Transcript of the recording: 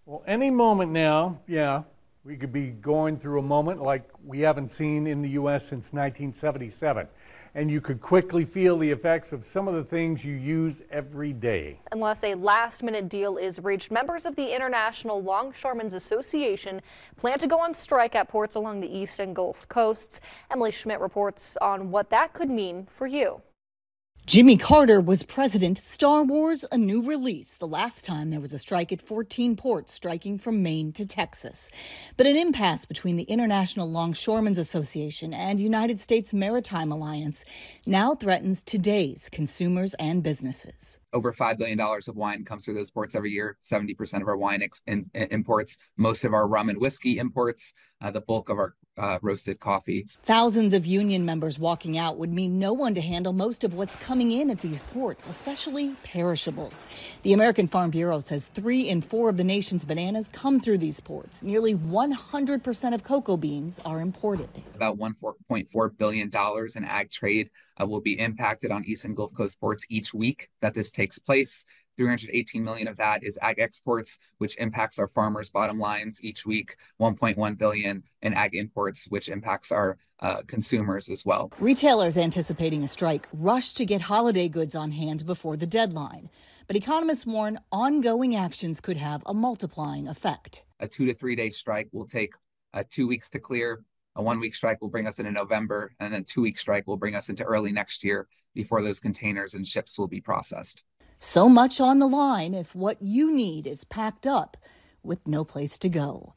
Well, any moment now, yeah, we could be going through a moment like we haven't seen in the U.S. since 1977. And you could quickly feel the effects of some of the things you use every day. Unless a last-minute deal is reached, members of the International Longshoremen's Association plan to go on strike at ports along the East and Gulf coasts. Emily Schmidt reports on what that could mean for you. Jimmy Carter was president. Star Wars, a new release, the last time there was a strike at 14 ports, striking from Maine to Texas. But an impasse between the International Longshoremen's Association and United States Maritime Alliance now threatens today's consumers and businesses. Over $5 billion of wine comes through those ports every year. 70% of our wine imports, most of our rum and whiskey imports, the bulk of our roasted coffee. Thousands of union members walking out would mean no one to handle most of what's coming in at these ports, especially perishables. The American Farm Bureau says 3 in 4 of the nation's bananas come through these ports. Nearly 100% of cocoa beans are imported. About $1.4 billion in ag trade will be impacted on East and Gulf Coast ports each week that this takes place. 318 million of that is ag exports, which impacts our farmers' bottom lines each week. 1.1 billion in ag imports, which impacts our consumers as well. Retailers anticipating a strike rush to get holiday goods on hand before the deadline. But economists warn ongoing actions could have a multiplying effect. A 2 to 3 day strike will take 2 weeks to clear. A 1 week strike will bring us into November, and then a 2 week strike will bring us into early next year before those containers and ships will be processed. So much on the line if what you need is packed up with no place to go.